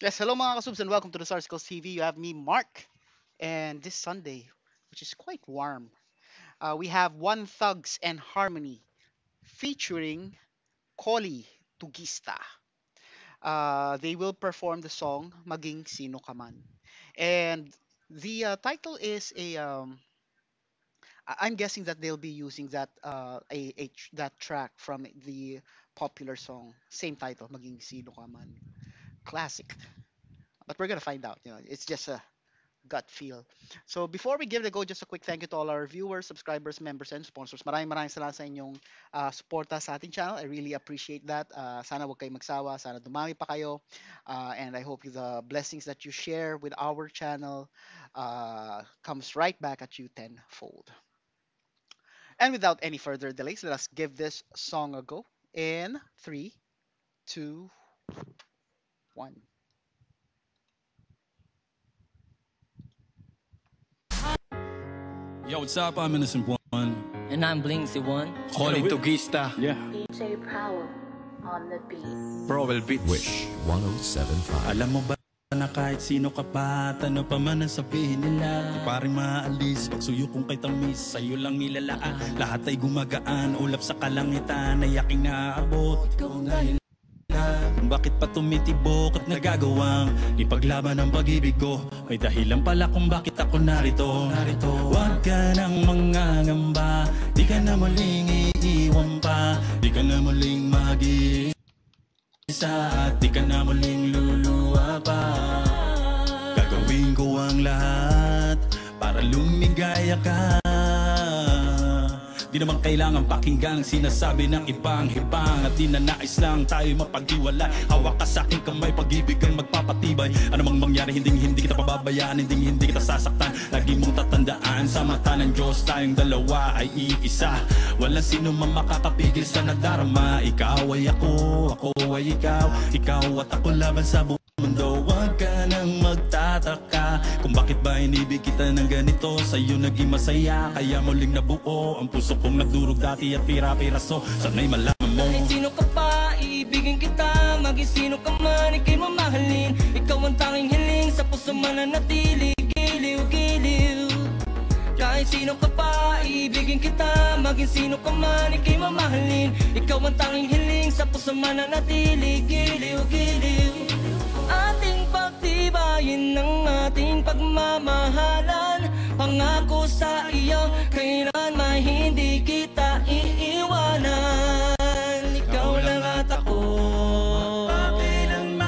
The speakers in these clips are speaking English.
Yes, hello mga kasubs and welcome to the Stars TV. You have me, Mark, and this Sunday, which is quite warm, we have One Thugs and Harmony featuring Koli Tugista. They will perform the song Maging Sino Ka Man. And the title is I'm guessing that they'll be using that track from the popular song, same title, Maging Sino Ka Man. Classic. But we're gonna find out. It's just a gut feel. So before we give it a go, just a quick thank you to all our viewers, subscribers, members, and sponsors. Maraming salamat sa inyong suporta sa ating channel. I really appreciate that. Sana wag kayong magsawa. Sana dumami pa kayo. And I hope the blessings that you share with our channel comes right back at you tenfold. And without any further delays, let us give this song a go in 3, 2, 1. Yo, what's up? I'm Innocent One. And I'm Bling C1. Koli Tugista. Yeah. DJ Power on the beat. Browell Beats. Wish 107.5. Alam mo ba na kahit sino ka pa, ano pa man ang sabihin nila, di pa rin maalis, pagsuyo kong kay tamis, sa'yo lang nilalaan. Lahat ay gumagaan, ulap sa kalangitan, ay aking naaabot. Ikaw ang dahilan kung bakit pa tumitibok at nagagawang ipaglaban ang pag-ibig ko. May dahilan pala kung bakit ako narito. Huwag ka nang mangangamba, di ka na muling iiwan pa, di ka na muling mag-iisa, at di ka na muling luluwa pa. Gagawin ko ang lahat para lumigaya ka. Di naman kailangan pakinggan ang sinasabi ng ibang hibang, at di na nais lang tayo mapag-iwalay. Hawak ka sa aking kamay, pag-ibig ang magpapatibay. Ano mang mangyari, hindi kita pababayaan, hindi kita sasaktan. Lagi mong tatandaan, sa mata ng Diyos tayong dalawa ay iisa. Walang sino man makakapigil sa nadarama. Ikaw ay ako ay ikaw, ikaw at ako laban sa buong mundo. Huwag ka nang magtataka kung bakit ba inibig kita ng ganito. Sa'yo naging masaya, kaya muling nabuo ang puso kong nagdurog dati at pira-piraso. Sana'y malaman mo, Kahit sino ka pa, iibigin kita. Maging sino ka man, ika'y mamahalin. Ikaw ang tanging hiling, sa puso mananatili. Giliw-giliw. Kahit sino ka pa, iibigin kita. Maging sino ka man, ika'y mamahalin. Ikaw ang tanging hiling, sa puso mananatili. Giliw-giliw. Ating pagtibayin ng ating pagmamahalan. Pangako sa iyo, kailanman hindi kita iiwanan. Ikaw lang at ako, magpakailanman.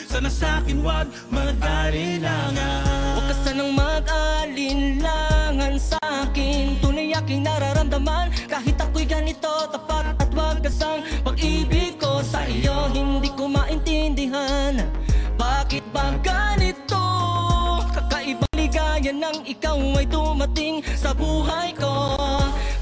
Sana sa'kin wag mag-alinlangan. huwag ka sanang mag-alinlangan sa'kin. Tunay aking nararamdaman, kahit ako'y ganito, tapat at wagasang pag-ibig ko sa iyo. Hindi ko maintindihan, bakit ba ganito? Kakaibang ligaya nang ikaw ay dumating sa buhay ko.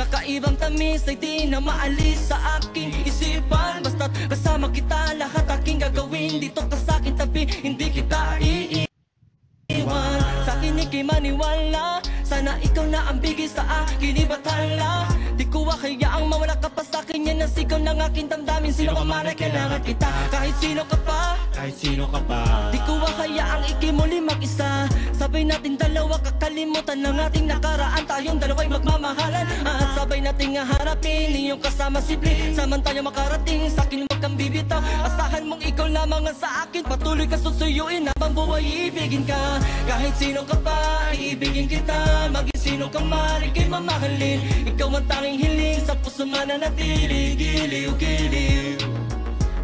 Kakaibang tamis ay di na maalis sa aking isipan. Basta't kasama kita, lahat aking gagawin. Dito ka sa'kin tabi, hindi kita iiwan. Sa'kin ika'y maniwala, sana ikaw na ang bigay sa akin ibatala. Di ko hayaang mawala ka pa sa'kin, yan ang sigaw ng aking damdamin. Sino ka man ay kailangan kita, kahit sino ka pa, kahit sino ka pa. di ko hayaang ika'y muli mag-isa. Sabay natin dalawa, kakalimutan ng ating nakaraan. Tayong dalawa'y magmamahalan, at sabay nating harapin iyong kasama simple. Saman tayo makarating, sa'kin wag kang bibitaw. Asahan mong ikaw lamang ang sa akin, patuloy ka susuyuin habang buhay ibigin ka. Kahit sino ka pa, ibigin kita. Maging sino ka man, ika'y mamahalin. Ikaw ang tanging hiling, sa puso mananatili. Giliw-giliw.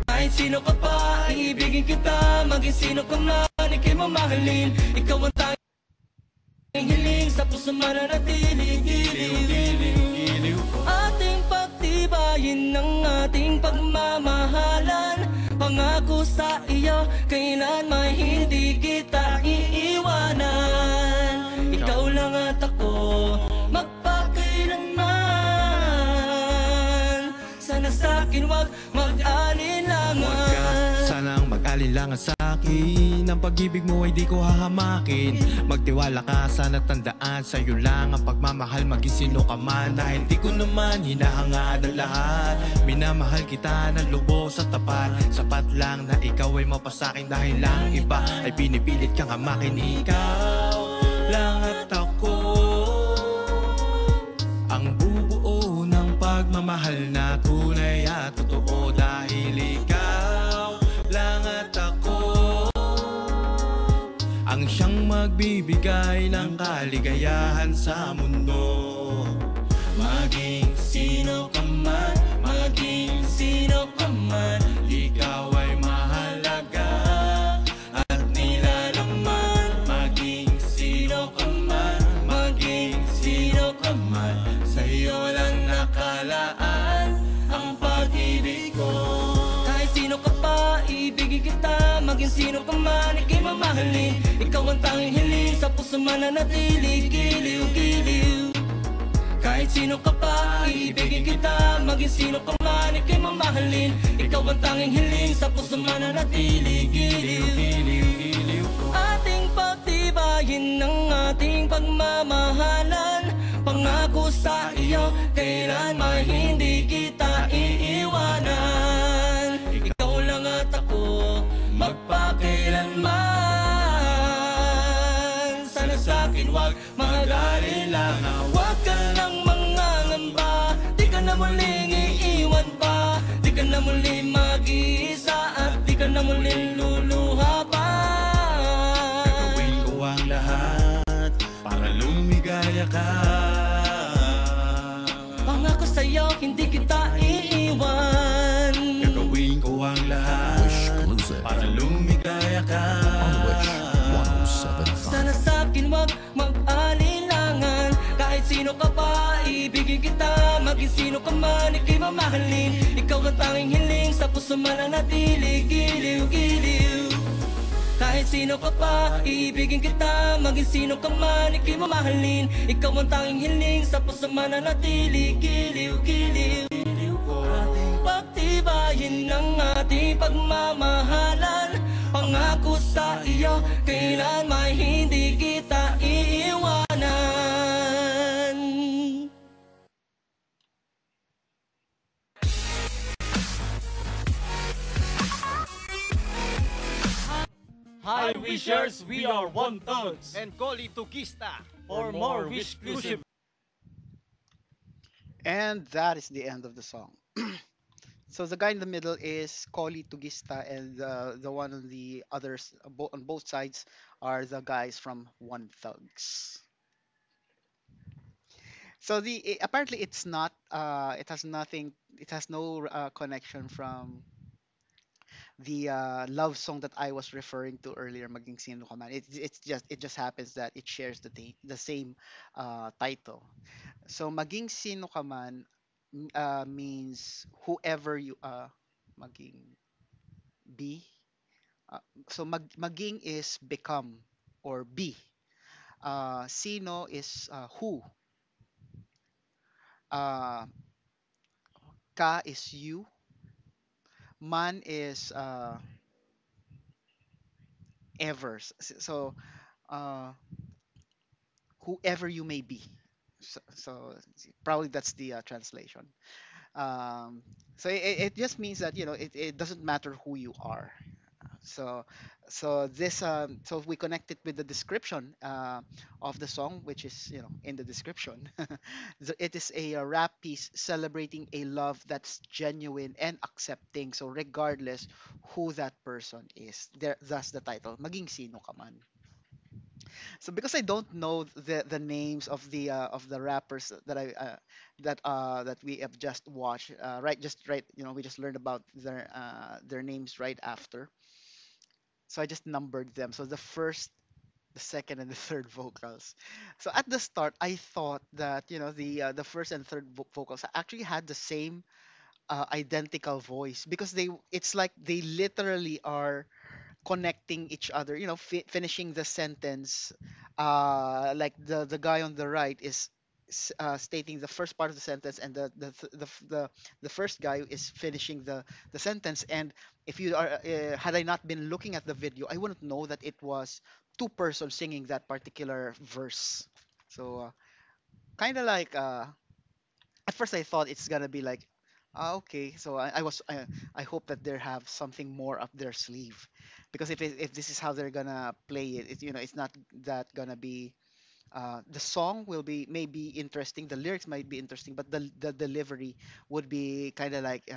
Kahit sino ka pa, ibigin kita. Maging sino ka man, ika'y mamahalin. Ikaw ang tanging hiling, sa puso mananatili. Giliw-giliw. Ating pagtibayin ng ating pagmamahalan. Pangako sa iyo, kailanman hindi kita iiwanan. Ikaw lang at ako, magpakailanman. Sana sa'kin wag mag-alinlangan. Sanang mag-alinlangan sa akin. Ang pag-ibig mo ay di ko hahamakin. Magtiwala ka, sana tandaan, sa'yo lang ang pagmamahal, maging sino ka man. Dahil di ko naman hinahangad ang lahat. Minamahal kita ng lubos sa tapat. Sapat lang na ikaw ay mapasakin. Dahil lang iba ay pinipilit kang hamakin. Ikaw lang at ako ang bubuo ng pagmamahal na tunay at totoo. Dahil ikaw lang at ako ang siyang magbibigay ng kaligayahan sa mundo. Maging sino ka man, maging sino ka man, ikaw ay mahalaga at nilalaman. Maging sino ka man, maging sino ka man, sa'yo lang nakalaan ang pag-ibig ko. Kahit sino ka pa, ibigin kita. Maging sino ka man, ika'y mamahalin. Ikaw ang tanging hiling, sa puso mananatili. Giliw, giliw. Kahit sino ka pa, ibigin kita. Maging sino ka man, ika'y mamahalin. Ikaw ang tanging hiling, sa puso mananatili. Giliw, giliw, giliw ko. Ating pagtibayin ng ating pagmamahalan. Pangako sa iyo, kailan may hindi kita iiwanan. Ikaw lang at ako, magpakailanman. Sana sa'kin wag mag-alala. Huwag ka lang mangangamba, di ka na muling iiwan pa. Di ka na muling mag-iisa at di ka na muling luluha pa. Gagawin ko ang lahat para lumigaya ka. Pangako sa'yo, hindi kita iiwan. Gagawin ko ang lahat Exclusive para lumigaya ka. on Wish 1075. Sana sa'kin wag mag-alilangan. Kahit sino ka pa, ibigin kita. Maging sino ka man, ika'y mamahalin. Ikaw ang tanging hiling, sa puso mananatili. Giliw, giliw. Kahit sino ka pa, ibigin kita. Maging sino ka man, ika'y mamahalin. Ikaw ang tanging hiling, sa puso mananatili. Giliw, giliw. Ating pagtibayin ng ating pagmamahalan. Pangako sa iyo, kailan may hindi kita iiwanan. Hi Wishers, we are One Tones. and Koli Tugista. For more Wish exclusive. And that is the end of the song. So the guy in the middle is Koli Tugista, and the one on the others, on both sides, are the guys from One Thugs. So apparently it's not, it has nothing, it has no connection from the love song that I was referring to earlier, Maging Sino Ka Man. It just happens that it shares the same title. So Maging Sino Ka Man means whoever you maging be. So maging is become or be. Sino is who. Uh, Ka is you. Man is ever. So uh, whoever you may be. So probably that's the translation. So it just means that it doesn't matter who you are. So so we connect it with the description of the song, which is in the description. It is a rap piece celebrating a love that's genuine and accepting. So regardless who that person is, that's the title. Maging sino ka man. So because I don't know the names of the rappers that we have just watched, right, we just learned about their names right after. So I just numbered them. So the first, the second, and the third vocals. So at the start, I thought that the first and third vocals actually had the same identical voice, because it's like they literally are connecting each other. Finishing the sentence. Like the guy on the right is stating the first part of the sentence, and the first guy is finishing the sentence. And if you are had I not been looking at the video, I wouldn't know that it was two persons singing that particular verse. So kind of like at first I thought it's gonna be like, okay. So I hope that they have something more up their sleeve, because if this is how they're gonna play it, it's not that gonna be. The song will be maybe interesting, the lyrics might be interesting, but the delivery would be kind of like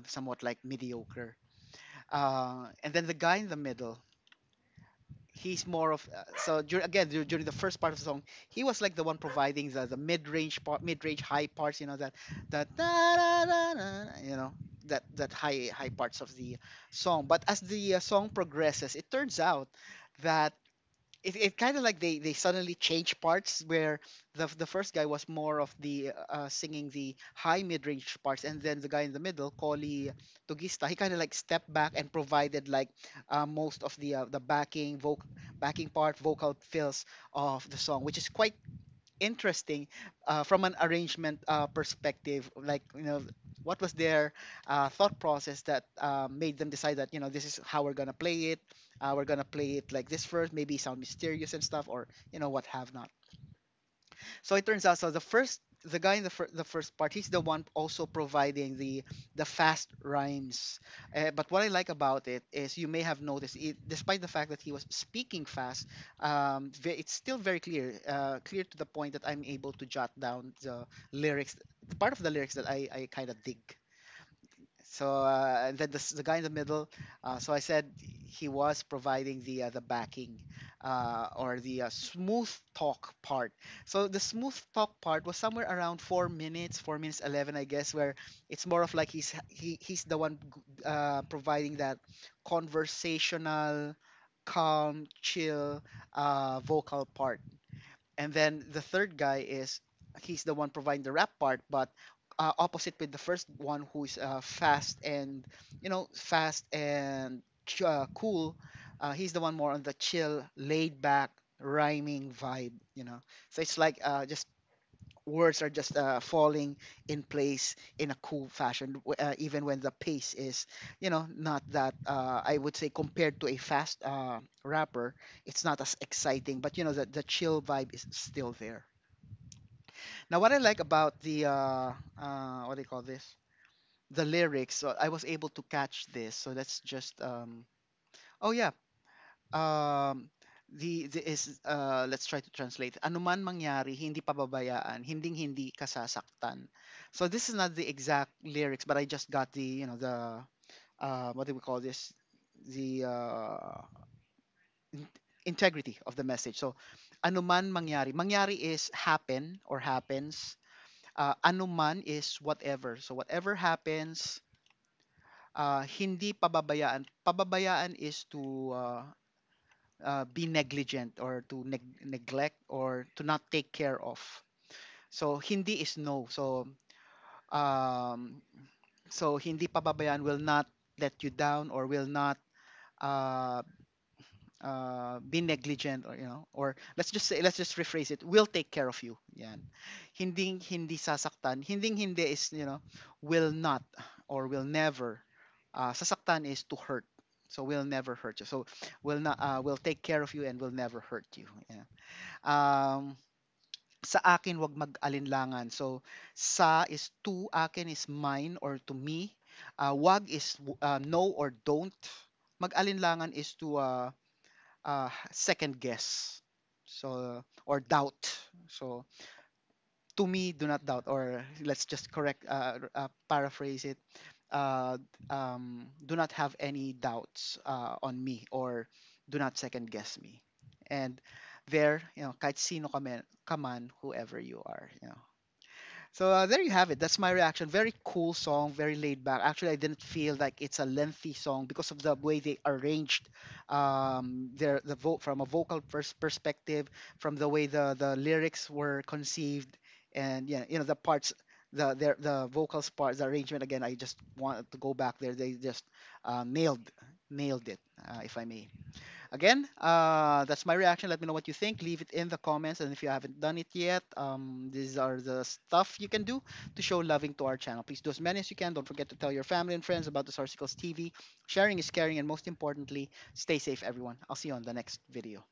somewhat like mediocre. And then the guy in the middle, he's more of again during the first part of the song, he was like the one providing the mid-range part, mid-range high parts, that da, da, da, da, that high parts of the song. But as the song progresses, it turns out that it kind of like they suddenly change parts, where the first guy was more of the singing the high mid-range parts, and then the guy in the middle, Koli Tugista, he kind of like stepped back and provided like most of the backing part, vocal fills of the song, which is quite interesting from an arrangement perspective. Like, what was their thought process that made them decide that, this is how we're gonna play it. We're gonna play it like this first, maybe sound mysterious and stuff, or what have not. So it turns out, so the guy in the first part, he's the one also providing the fast rhymes. But what I like about it is, you may have noticed, despite the fact that he was speaking fast, it's still very clear, clear to the point that I'm able to jot down the part of the lyrics that I kind of dig. So and then the guy in the middle. So I said he was providing the backing, or the smooth talk part. So the smooth talk part was somewhere around 4 minutes, 4 minutes 11, I guess, where it's more of like he's the one providing that conversational, calm, chill vocal part. And then the third guy is, he's the one providing the rap part, but opposite with the first one, who's fast and cool. He's the one more on the chill, laid back, rhyming vibe. So it's like just words are just falling in place in a cool fashion, even when the pace is, not that, I would say, compared to a fast rapper, it's not as exciting, but the chill vibe is still there. Now, what I like about the what do you call this? The lyrics. So I was able to catch this. So let's just oh yeah. Um the is let's try to translate. Anuman mangyari, hindi pababayaan, hinding-hindi kasasaktan. So this is not the exact lyrics, but I just got the, the what do we call this? The integrity of the message. So anuman mangyari. Mangyari is happen or happens. Anuman is whatever. So whatever happens, hindi pababayaan. Pababayaan is to be negligent, or to neglect, or to not take care of. So hindi is no. Um, so hindi pababayaan will not let you down, or will not uh, be negligent, or or let's just rephrase it, will take care of you. Yan. Hinding hindi sasaktan. Hinding hindi is, will not, or will never. Sasaktan is to hurt. So will never hurt you. So will take care of you and will never hurt you. Yeah. Um, sa akin wag mag-alinlangan. So sa is to, akin is mine or to me. Wag is no or don't. Mag-alinlangan is to second guess. So or doubt. So to me, do not doubt, or let's just correct, paraphrase it. Do not have any doubts on me, or do not second guess me. And there, kahit sino ka man, whoever you are. So there you have it. That's my reaction. Very cool song, very laid back. Actually, I didn't feel like it's a lengthy song because of the way they arranged from a vocal perspective, from the way the lyrics were conceived, and yeah, the parts, the vocals parts, the arrangement. Again, I just wanted to go back there. They just nailed it, if I may. Again, that's my reaction. Let me know what you think. Leave it in the comments. And if you haven't done it yet, these are the stuff you can do to show loving to our channel. Please do as many as you can. Don't forget to tell your family and friends about the Sarsicles TV. Sharing is caring. And most importantly, stay safe, everyone. I'll see you on the next video.